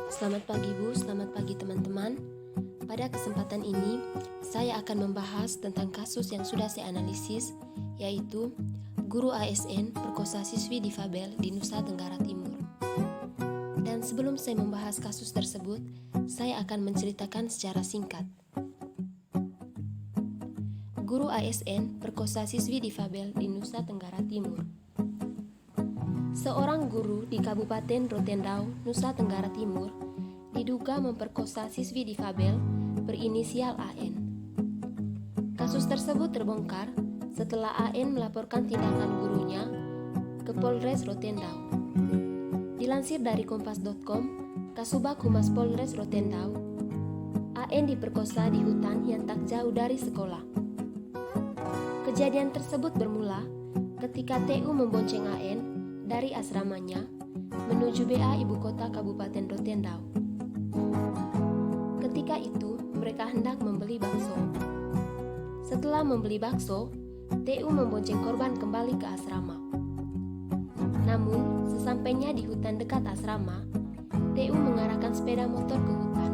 Selamat pagi Bu, selamat pagi teman-teman. Pada kesempatan ini, saya akan membahas tentang kasus yang sudah saya analisis, yaitu guru ASN perkosa siswi difabel di Nusa Tenggara Timur. Dan sebelum saya membahas kasus tersebut, saya akan menceritakan secara singkat. Guru ASN perkosa siswi difabel di Nusa Tenggara Timur. Seorang guru di Kabupaten Rotendao, Nusa Tenggara Timur, diduga memperkosa siswi difabel berinisial AN. Kasus tersebut terbongkar setelah AN melaporkan tindakan gurunya ke Polres Rotendao. Dilansir dari kompas.com, Kasubag Humas Polres Rotendao, AN diperkosa di hutan yang tak jauh dari sekolah. Kejadian tersebut bermula ketika TU membonceng AN dari asramanya menuju BA ibu kota Kabupaten Rotendao. Ketika itu, mereka hendak membeli bakso. Setelah membeli bakso, TU membonceng korban kembali ke asrama. Namun, sesampainya di hutan dekat asrama, TU mengarahkan sepeda motor ke hutan.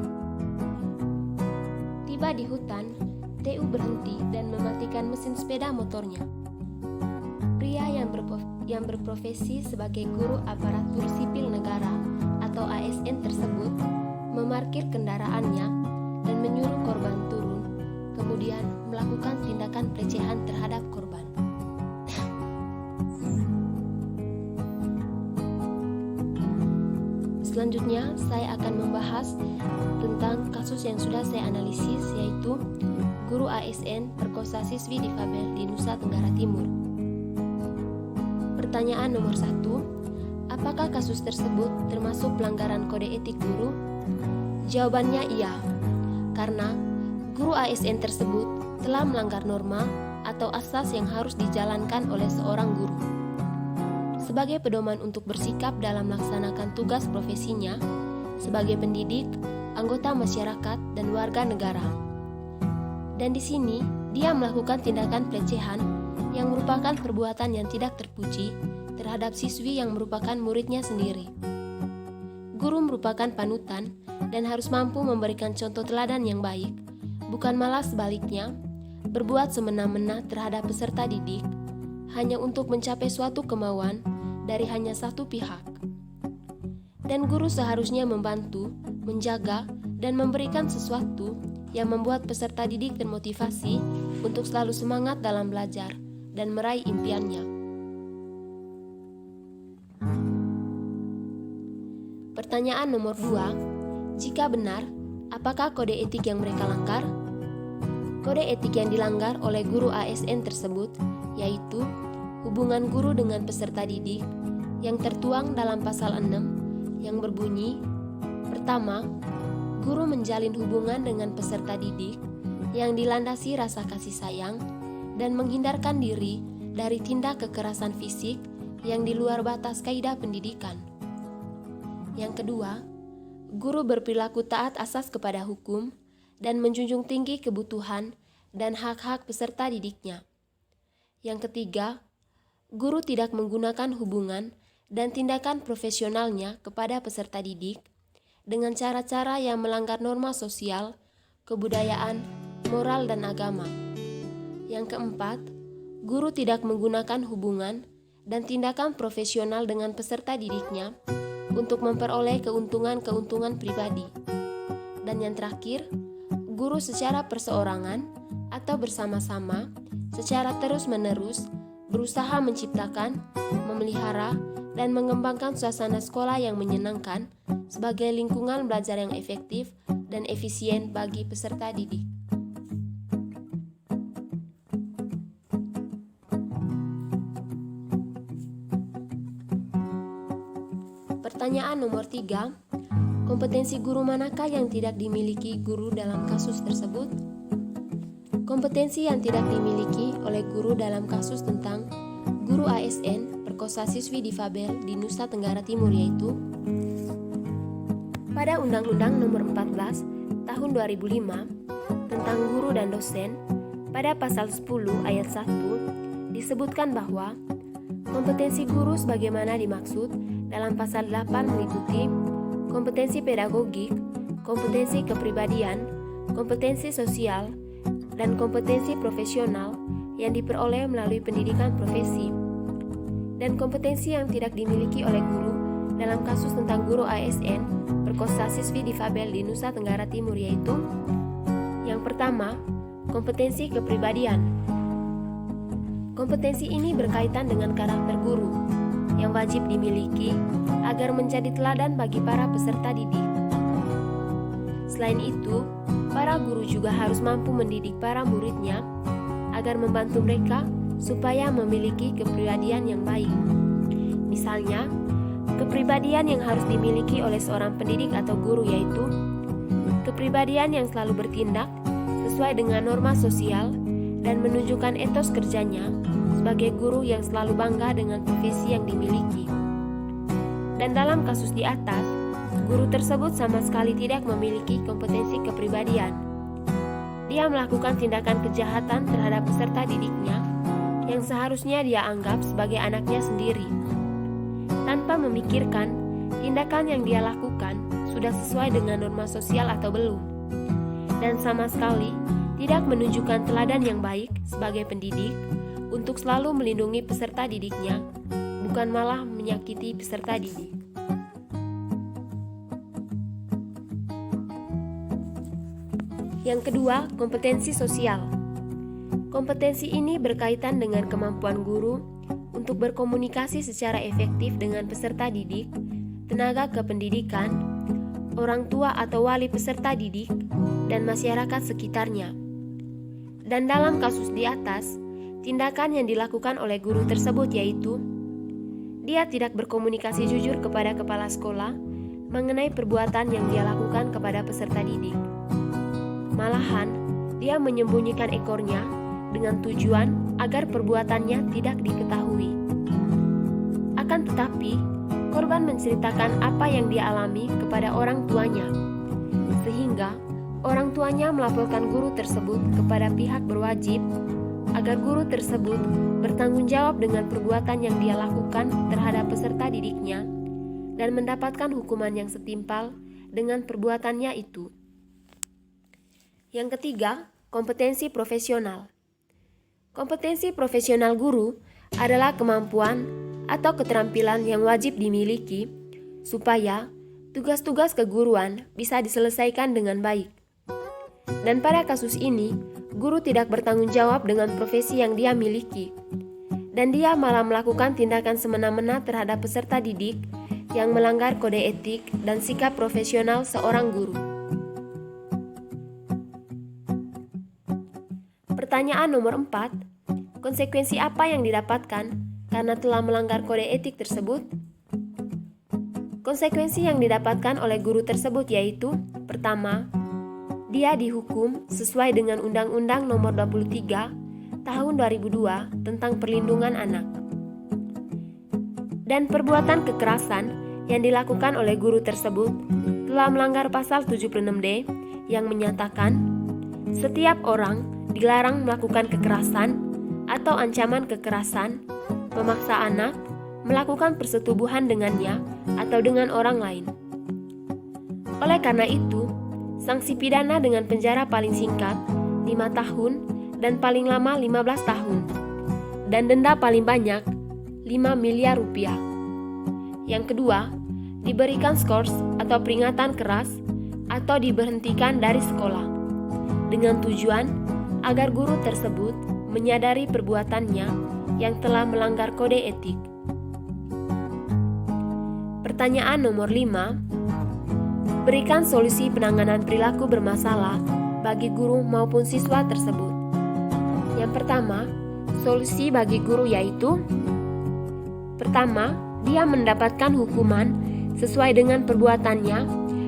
Tiba di hutan, TU berhenti dan mematikan mesin sepeda motornya. Pria yang berprofesi sebagai guru aparatur sipil negara atau ASN tersebut memarkir kendaraannya dan menyuruh korban turun, kemudian melakukan tindakan pelecehan terhadap korban. Selanjutnya, saya akan membahas tentang kasus yang sudah saya analisis, yaitu guru ASN perkosa siswi difabel di Nusa Tenggara Timur. Pertanyaan nomor 1, apakah kasus tersebut termasuk pelanggaran kode etik guru? Jawabannya iya, karena guru ASN tersebut telah melanggar norma atau asas yang harus dijalankan oleh seorang guru. Sebagai pedoman untuk bersikap dalam melaksanakan tugas profesinya sebagai pendidik, anggota masyarakat, dan warga negara. Dan di sini, dia melakukan tindakan pelecehan yang merupakan perbuatan yang tidak terpuji terhadap siswi yang merupakan muridnya sendiri. Guru merupakan panutan dan harus mampu memberikan contoh teladan yang baik, bukan malah sebaliknya, berbuat semena-mena terhadap peserta didik hanya untuk mencapai suatu kemauan dari hanya satu pihak. Dan guru seharusnya membantu, menjaga, dan memberikan sesuatu yang membuat peserta didik termotivasi untuk selalu semangat dalam belajar dan meraih impiannya. Pertanyaan nomor 2, jika benar, apakah kode etik yang mereka langgar? Kode etik yang dilanggar oleh guru ASN tersebut yaitu hubungan guru dengan peserta didik yang tertuang dalam pasal 6 yang berbunyi, pertama, guru menjalin hubungan dengan peserta didik yang dilandasi rasa kasih sayang dan menghindarkan diri dari tindak kekerasan fisik yang di luar batas kaidah pendidikan. Yang kedua, guru berperilaku taat asas kepada hukum dan menjunjung tinggi kebutuhan dan hak-hak peserta didiknya. Yang ketiga, guru tidak menggunakan hubungan dan tindakan profesionalnya kepada peserta didik dengan cara-cara yang melanggar norma sosial, kebudayaan, moral, dan agama. Yang keempat, guru tidak menggunakan hubungan dan tindakan profesional dengan peserta didiknya untuk memperoleh keuntungan-keuntungan pribadi. Dan yang terakhir, guru secara perseorangan atau bersama-sama, secara terus-menerus, berusaha menciptakan, memelihara, dan mengembangkan suasana sekolah yang menyenangkan sebagai lingkungan belajar yang efektif dan efisien bagi peserta didik. Pertanyaan nomor 3, kompetensi guru manakah yang tidak dimiliki guru dalam kasus tersebut? Kompetensi yang tidak dimiliki oleh guru dalam kasus tentang guru ASN perkosa siswi difabel di Nusa Tenggara Timur yaitu pada Undang-Undang Nomor 14 Tahun 2005 tentang guru dan dosen, pada pasal 10 ayat 1 disebutkan bahwa kompetensi guru sebagaimana dimaksud dalam pasal 8 meliputi kompetensi pedagogik, kompetensi kepribadian, kompetensi sosial, dan kompetensi profesional yang diperoleh melalui pendidikan profesi. Dan kompetensi yang tidak dimiliki oleh guru dalam kasus tentang guru ASN perkosa siswi difabel di Nusa Tenggara Timur yaitu: yang pertama, kompetensi kepribadian. Kompetensi ini berkaitan dengan karakter guru yang wajib dimiliki agar menjadi teladan bagi para peserta didik. Selain itu, para guru juga harus mampu mendidik para muridnya agar membantu mereka supaya memiliki kepribadian yang baik. Misalnya, kepribadian yang harus dimiliki oleh seorang pendidik atau guru yaitu kepribadian yang selalu bertindak sesuai dengan norma sosial dan menunjukkan etos kerjanya sebagai guru yang selalu bangga dengan profesi yang dimiliki. Dan dalam kasus di atas, guru tersebut sama sekali tidak memiliki kompetensi kepribadian. Dia melakukan tindakan kejahatan terhadap peserta didiknya yang seharusnya dia anggap sebagai anaknya sendiri, tanpa memikirkan tindakan yang dia lakukan sudah sesuai dengan norma sosial atau belum, dan sama sekali tidak menunjukkan teladan yang baik sebagai pendidik untuk selalu melindungi peserta didiknya, bukan malah menyakiti peserta didik. Yang kedua, kompetensi sosial. Kompetensi ini berkaitan dengan kemampuan guru untuk berkomunikasi secara efektif dengan peserta didik, tenaga kependidikan, orang tua atau wali peserta didik, dan masyarakat sekitarnya. Dan dalam kasus di atas, tindakan yang dilakukan oleh guru tersebut yaitu dia tidak berkomunikasi jujur kepada kepala sekolah mengenai perbuatan yang dia lakukan kepada peserta didik. Malahan, dia menyembunyikan ekornya dengan tujuan agar perbuatannya tidak diketahui. Akan tetapi, korban menceritakan apa yang dia alami kepada orang tuanya, sehingga orang tuanya melaporkan guru tersebut kepada pihak berwajib agar guru tersebut bertanggung jawab dengan perbuatan yang dia lakukan terhadap peserta didiknya dan mendapatkan hukuman yang setimpal dengan perbuatannya itu. Yang ketiga, kompetensi profesional. Kompetensi profesional guru adalah kemampuan atau keterampilan yang wajib dimiliki supaya tugas-tugas keguruan bisa diselesaikan dengan baik. Dan pada kasus ini, guru tidak bertanggung jawab dengan profesi yang dia miliki, dan dia malah melakukan tindakan semena-mena terhadap peserta didik yang melanggar kode etik dan sikap profesional seorang guru. Pertanyaan nomor 4, konsekuensi apa yang didapatkan karena telah melanggar kode etik tersebut? Konsekuensi yang didapatkan oleh guru tersebut yaitu: pertama, dia dihukum sesuai dengan Undang-Undang Nomor 23 Tahun 2002 tentang Perlindungan Anak. Dan perbuatan kekerasan yang dilakukan oleh guru tersebut telah melanggar pasal 76D yang menyatakan setiap orang dilarang melakukan kekerasan atau ancaman kekerasan, memaksa anak, melakukan persetubuhan dengannya atau dengan orang lain. Oleh karena itu, sanksi pidana dengan penjara paling singkat 5 tahun dan paling lama 15 tahun, dan denda paling banyak 5 miliar rupiah. Yang kedua, diberikan skors atau peringatan keras atau diberhentikan dari sekolah dengan tujuan agar guru tersebut menyadari perbuatannya yang telah melanggar kode etik. Pertanyaan nomor 5, berikan solusi penanganan perilaku bermasalah bagi guru maupun siswa tersebut. Yang pertama, solusi bagi guru yaitu: pertama, dia mendapatkan hukuman sesuai dengan perbuatannya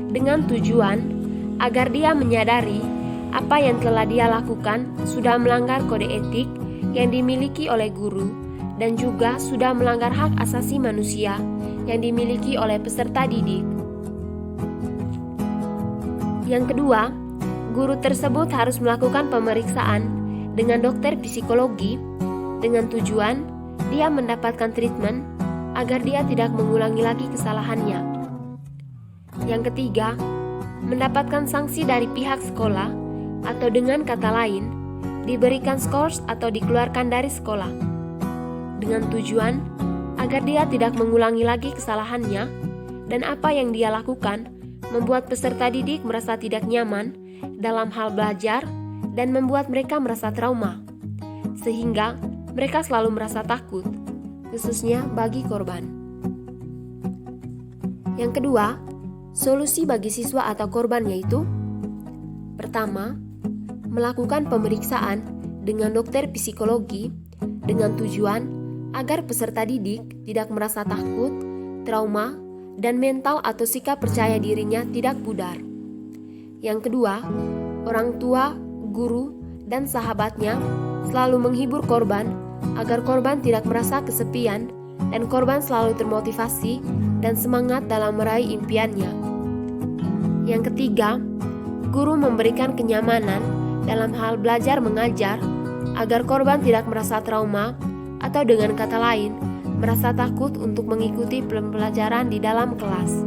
dengan tujuan agar dia menyadari apa yang telah dia lakukan sudah melanggar kode etik yang dimiliki oleh guru dan juga sudah melanggar hak asasi manusia yang dimiliki oleh peserta didik. Yang kedua, guru tersebut harus melakukan pemeriksaan dengan dokter psikologi dengan tujuan dia mendapatkan treatment agar dia tidak mengulangi lagi kesalahannya. Yang ketiga, mendapatkan sanksi dari pihak sekolah atau dengan kata lain, diberikan skors atau dikeluarkan dari sekolah. Dengan tujuan agar dia tidak mengulangi lagi kesalahannya dan apa yang dia lakukan membuat peserta didik merasa tidak nyaman dalam hal belajar dan membuat mereka merasa trauma, sehingga mereka selalu merasa takut, khususnya bagi korban. Yang kedua, solusi bagi siswa atau korban yaitu: pertama, melakukan pemeriksaan dengan dokter psikologi dengan tujuan agar peserta didik tidak merasa takut, trauma, dan mental atau sikap percaya dirinya tidak pudar. Yang kedua, orang tua, guru, dan sahabatnya selalu menghibur korban agar korban tidak merasa kesepian dan korban selalu termotivasi dan semangat dalam meraih impiannya. Yang ketiga, guru memberikan kenyamanan dalam hal belajar mengajar agar korban tidak merasa trauma atau dengan kata lain, merasa takut untuk mengikuti pembelajaran di dalam kelas.